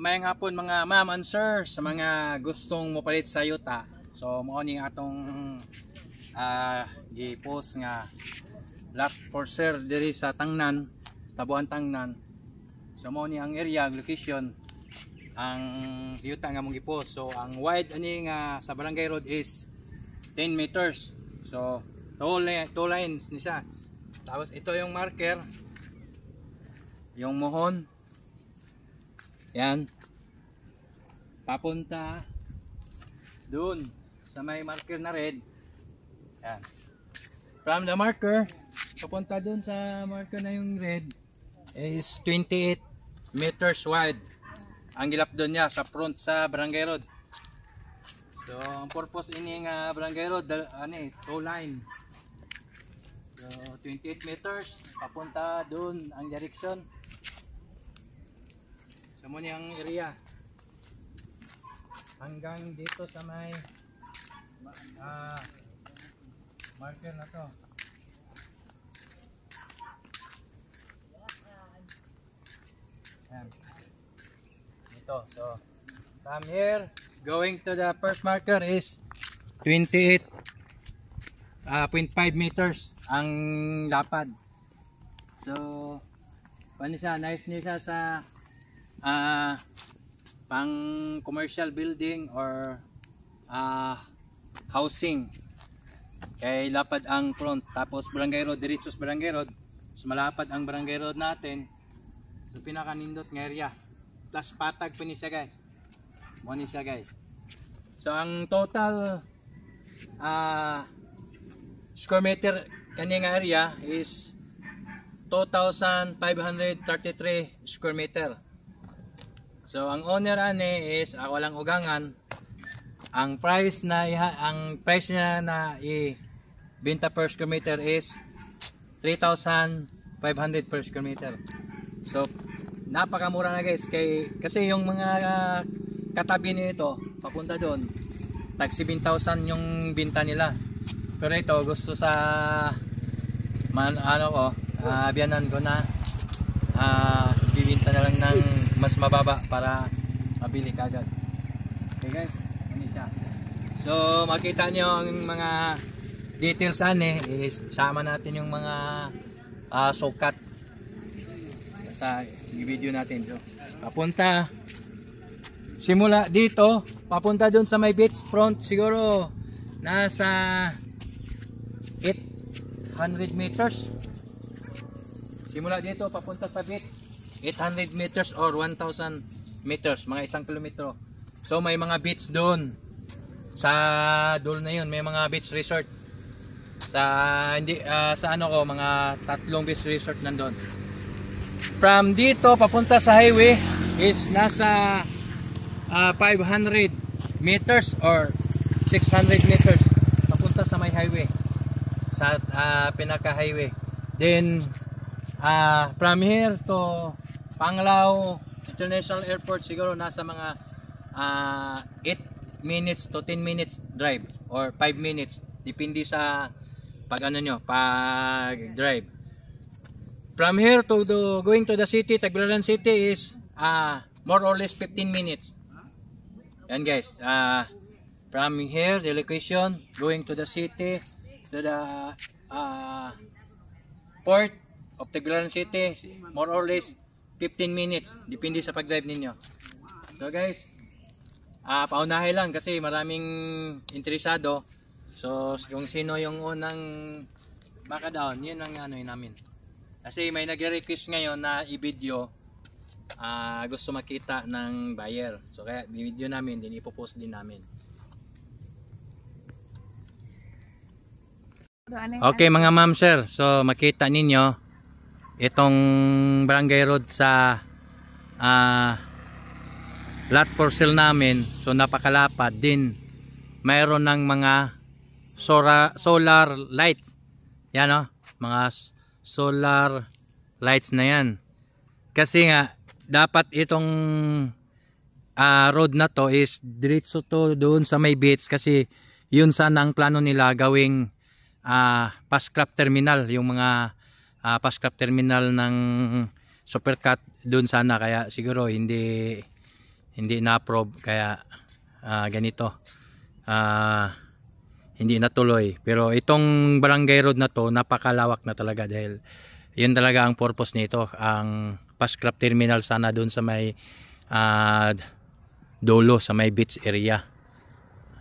Mayang hapon mga ma'am and sir sa mga gustong mopalit sa yuta. So mao ning atong gi-post nga lot for sale diri sa Tangnan, Tabuan Tangnan. So mao ni ang area location ang yuta nga mong gi-post. So ang wide ani nga sa Barangay Road is 10 meters. So two lines ni siya. Tapos ito yung marker, yung mohon. Yan. Papunta doon sa may marker na red. Yan. From the marker, papunta doon sa marker na yung red is 28 meters wide. Ang gilap doon niya sa front sa Barangay Road. So, ang purpose ini nga Barangay Road, two line. So, 28 meters, papunta doon ang direction. So, muna yung area. Hanggang dito sa may marker na to. Ayan. Dito. So, from here, going to the first marker is 28.5 meters ang lapad. So, paano siya? Nice niya siya sa pang commercial building or housing. Kay lapad ang front. Tapos Barangay Road, diretso sa Barangay Road. So, malapad ang Barangay Road natin. So, pinakanindot ng area. Plus patag pa ni siya guys. Mo ni siya guys. So, ang total square meter kanyang area is 2,533 square meter. So ang owner ani is ako lang ugangan. Ang price niya na i-benta per square meter is 3,500 per square meter. So napakamura na guys kasi yung mga katabi nito papunta doon tag 7,000 yung binta nila. Pero ito gusto sa biyanan ko na bibinta na lang ng mas mababa para mabili kagad. Okay guys, ano siya. So makita nyo ang mga details is sama natin yung mga sukat sa video natin. So papunta simula dito papunta doon sa may beach front siguro nasa 800 meters. Simula dito papunta sa beach 800 meters or 1,000 meters, mga 1 kilometro. So may mga beach doon sa doon na yun, may mga beach resort sa mga 3 beach resort nandoon. From dito papunta sa highway is nasa 500 meters or 600 meters papunta sa may highway, sa pinaka highway. Then from here to Panglao International Airport siguro nasa mga 8 minutes to 10 minutes drive or 5 minutes depende sa pag drive. From here to going to the city, Tagbilaran City is more or less 15 minutes. Yan guys, from here the location going to the city to the port of Tagbilaran City, more or less 15 minutes depende sa pag-drive ninyo. So guys, paunahin lang kasi maraming interesado. So kung sino yung unang maka-down, yun ang namin. Kasi may nagre-request ngayon na i-video, gusto makita ng buyer. So kaya i-video namin, din ipopost din namin. Okay mga ma'am sir, so makita ninyo itong Barangay Road sa lot for sale namin. So napakalapad din. Mayroon ng mga solar lights. Yan mga solar lights na yan. Kasi nga dapat itong road na to is diretso to doon sa may beach kasi yun sana ang plano nila gawing Pascrap terminal, yung mga Pascrap terminal ng Supercat doon sana, kaya siguro hindi hindi na-approve kaya ganito. Hindi natuloy. Pero itong barangay road na to napakalawak na talaga dahil yun talaga ang purpose nito, ang Pascrap Terminal sana doon sa may dulo sa may beach area.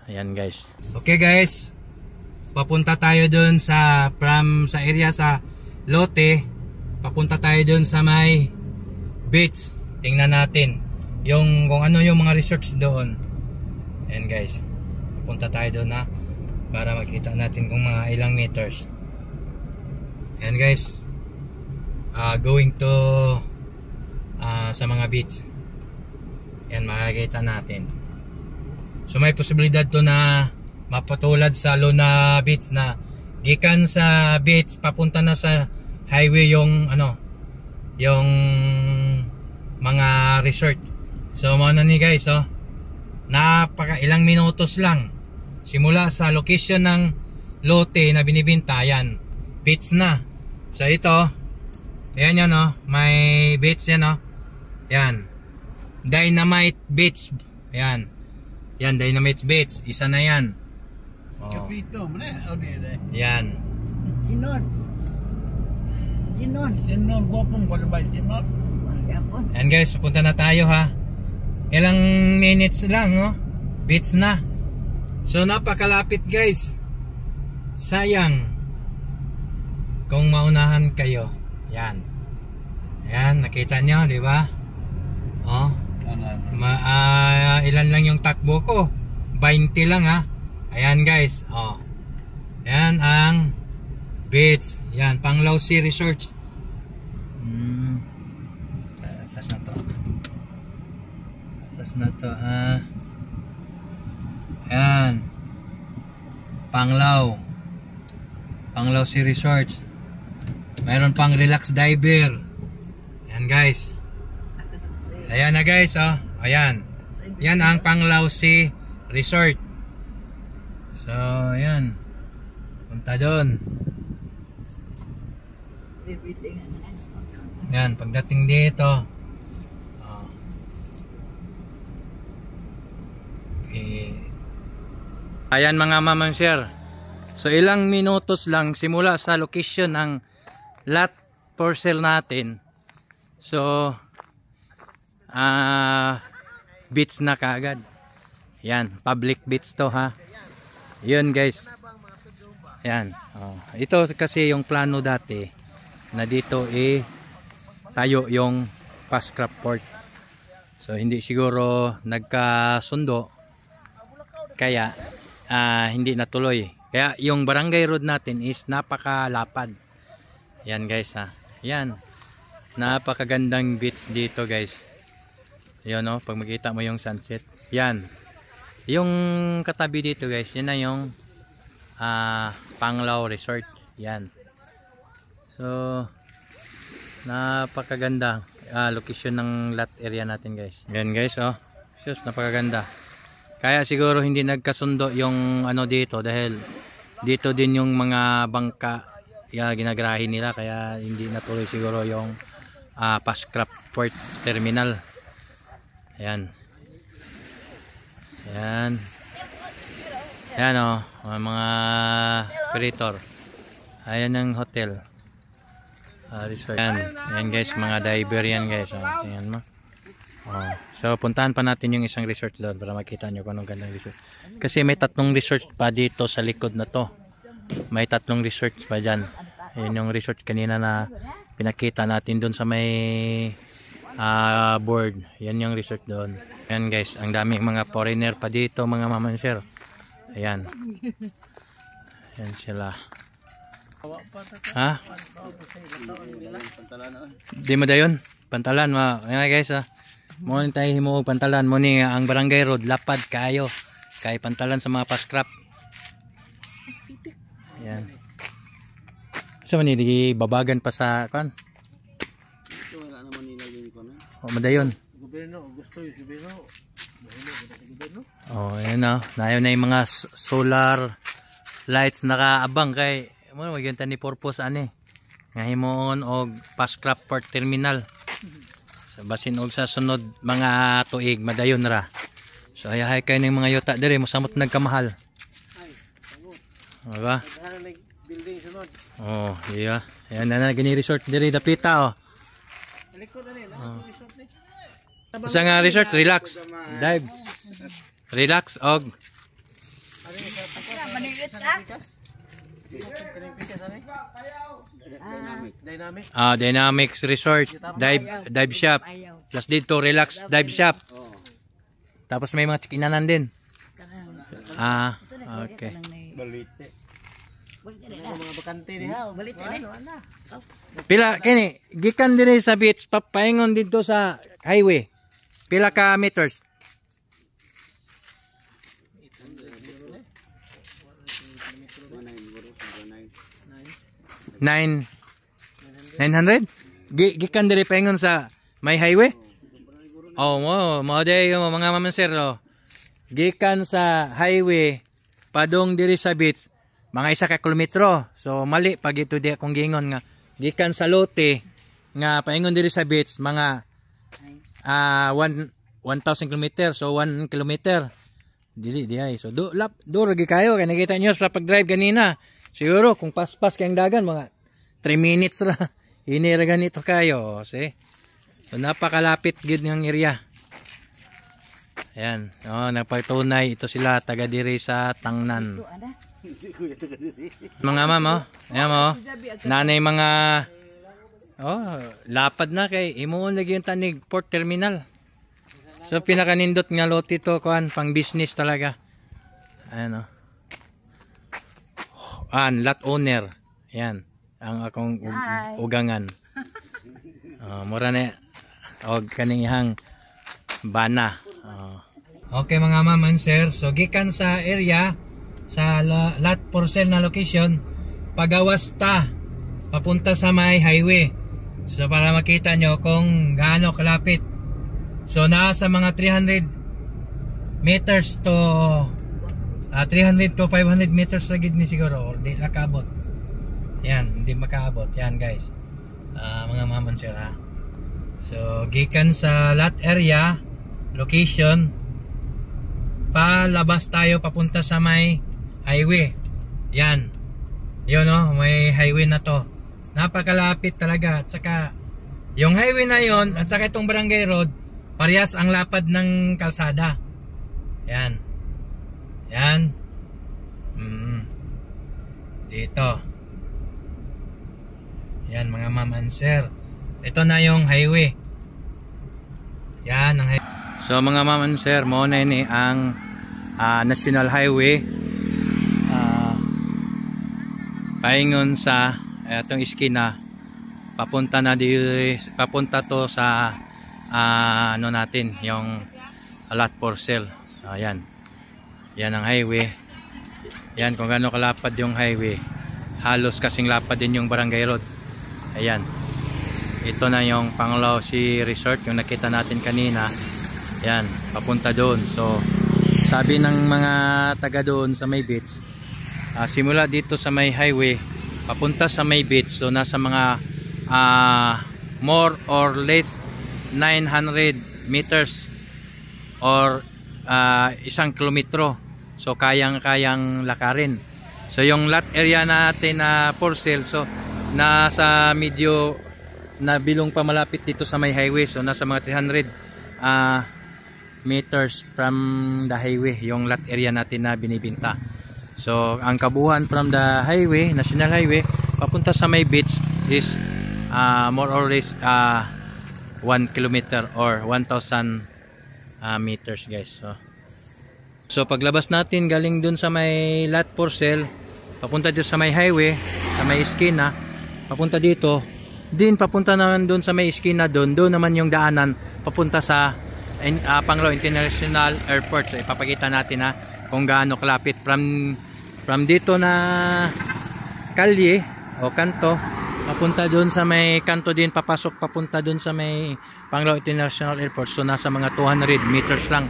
Ayan guys. Okay guys, papunta tayo doon sa sa area sa Lote. Papunta tayo doon sa may beach. Tingnan natin yung kung ano yung mga research doon. Ayan guys, papunta tayo doon para makita natin kung mga ilang meters. Ayan guys, going to sa mga beach. Ayan, makikita natin. So may posibilidad to na mapatulad sa Luna Beach na gikan sa beach papunta na sa highway yung yung mga resort. So muna ni guys, napaka ilang minutos lang simula sa location ng lote na binibintayan, beach na. So ito, ayan yan, may beach yan, yan, Dynamite Beach. Ayan, yan, Dynamite Beach, isa na yan. Yan. Sinon gopong balbay sinon. And guys, pupunta na tayo ilang minutes lang, beach na. So napakalapit guys. Sayang kung maunahan kayo. Yan. Yan, nakita nyo, di ba? Ilan lang yung takbo ko? 20 lang Ayan guys. Yan ang beach. Yan, Panglao Sea Resort. Atas na to. Atas na to Yan, Panglao Sea Resort. Mayroon pang relax diver. Yan guys. Ayan na guys, ayan. Yan ang Panglao Sea Resort. So, ayan. Punta doon. Yan, pagdating dito. Okay. Ayan mga mamang sir. So ilang minutos lang simula sa location ng lot for sale natin. So beach na kaagad. Yan, public beach to Yun guys. Yan. Ito kasi yung plano dati na dito tayo yung Pascrap Port. So hindi siguro nagkasundo kaya hindi natuloy. Kaya yung barangay road natin is napakalapad. Yan guys Yan. Napakagandang beach dito guys. Yan pag makita mo yung sunset. Yan. Yung katabi dito guys, yan na yung Panglao Resort. Yan. So napakaganda location ng lot area natin guys. Yan guys, sus, napakaganda. Kaya siguro hindi nagkasundo yung dito dahil dito din yung mga bangka ginagrahin nila, kaya hindi natuloy siguro yung Pascrap Port Terminal. Ayan. Ayan. Ayan mga operator. Ayan ang hotel. Resort. Ayan guys, mga diver yan guys. Ayan mo. So puntahan pa natin yung isang resort doon para makita nyo kung anong gandang resort. Kasi may 3 resort pa dito sa likod na to. May 3 resort pa dyan. Ayan yung resort kanina na pinakita natin doon sa may board. Yan yung resort doon. Ayan guys, ang daming mga foreigner pa dito mga mamanser. Ayan. Ayan sila. Di mo dayon? Pantalan mo. Ayan guys mo tayo himuog pantalan mo ni ang barangay road lapad kayo kay pantalan sa mga Pascrap. Ayan. So manili babagan pa sa kan. Wala naman nilagay ko na. Madayon. Gobyerno, gusto yung gobyerno. Ayan nayon na yung mga solar lights nakaabang kay mo maganda ni purpose nga himuon og Pascrap Port Terminal. So basin og sa sunod mga tuig madayon ra. So ayahay kayo ng mga yuta dire mosamot nagkamahal. Diba? Building sunod. Oh, iya. Ayan na gini resort dire dapita oh. Likod na rin, resort ni. Sa nga resort, relax. Dive. Relax og Dynamics Resort, dive shop. Plus dito relax dive shop. Tapos may mga chikinanan din. Okay. Balite. Mga bakante ni ha, balite ni. Pila kini gikan dire sa beach papaingon dito sa highway. Pila ka meters? 900? Gikan dire paingon sa may highway? Oh, mo day mga mamanser oh. Gikan sa highway padong diri sa beach mga 1 ka kilometro. So mali pag ito di akong gingon nga gikan sa lote nga paingon diri sa beach mga 1,000 km. So 1 kilometer. Dili di ay. So do ragi kayo kay nakita niyo sa pag-drive ganina. Siguro kung paspas kayong dagan mga 3 minutes ra. Hinira ganito kayo, see? So napakalapit gid ng area. Ayan, nagpatunay ito sila taga diri sa Tangnan. Mga ma'am, ayan mo, nanay mga lapad na kay imuon lagi yung tanig port terminal. So pinakanindot nga lote to kuan pang business talaga. Ayan lot owner. Ayan, ang akong ugangan. Mura na og kaning ihang bana. Okay mga ma'am and sir, so gikan sa area sa lot for sale na location pagawas ta papunta sa may highway. So para makita nyo kung gaano kalapit. So nasa mga 300 meters to 300 to 500 meters sa gid ni siguro or di nakabot. Yan, hindi makaabot. Yan guys. Mga ma'am and sir ha. So gikan sa lot area location palabas tayo papunta sa may highway. Yan. Yun may highway na to. Napakalapit talaga. At saka yung highway na yon at saka itong barangay road parehas ang lapad ng kalsada. Yan. Yan. Dito. Yan mga ma'am and sir. Ito na yung highway. Yan ang highway. So mga ma'am and sir, mo na ini ang National Highway paingon sa itong iskina papunta to sa natin yung lot for sale. Yan. Yan ang highway. Yan kung gaano kalapad yung highway. Halos kasing lapad din yung barangay road. Ayan. Ito na yung Panglao Sea Resort yung nakita natin kanina. Yan, papunta doon. So, sabi ng mga taga doon sa may beach, simula dito sa may highway, papunta sa may beach. So, nasa mga more or less 900 meters or 1 kilometro. So, kayang-kayang lakarin. So, yung lot area natin na for sale, so, nasa medyo na bilong pa malapit dito sa may highway. So, nasa mga 300 meters from the highway yung lot area natin na binibinta. So ang kabuuan from the highway, National Highway papunta sa may beach is more or less 1 kilometer or 1,000 meters guys. So paglabas natin galing dun sa may lot for sale papunta dito sa may highway sa may iskina papunta dito din papunta naman dun sa may iskina doon naman yung daanan papunta sa Panglao International Airport. So ipapakita natin kung gaano kalapit from dito na kalye o kanto papunta doon sa may kanto din papasok papunta doon sa may Panglao International Airport. So nasa mga 200 meters lang.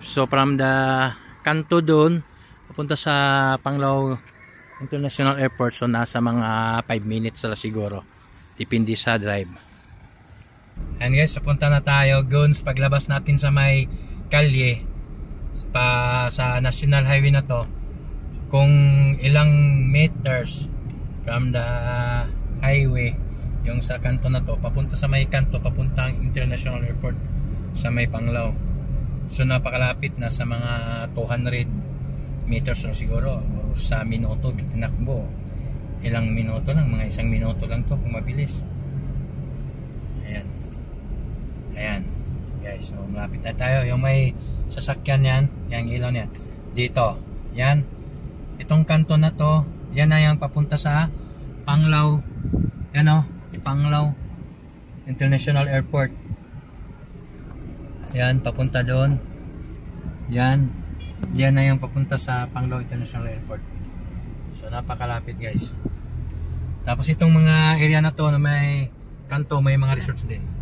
So from the kanto doon papunta sa Panglao International Airport so nasa mga 5 minutes lang siguro. Depende sa drive. And guys, papunta na tayo guns paglabas natin sa may kalye pa sa national highway na to. Kung ilang meters from the highway yung sa kanto na to, papunta sa may kanto, papuntang international airport sa may Panglao. So napakalapit na, sa mga 200 meters o siguro, o sa minuto tinakbo. Ilang minuto lang, mga 1 minuto lang to kung mabilis. Ayan. Ayan guys, so malapit na tayo. Yung may sasakyan yan, yung ilaw niyan dito, yan, itong kanto na to, yan na yung papunta sa Panglao. Yan o, Panglao International Airport. Yan, papunta doon. Yan, yan na yung papunta sa Panglao International Airport. So napakalapit guys. Tapos itong mga area na to na may kanto, may mga resorts din.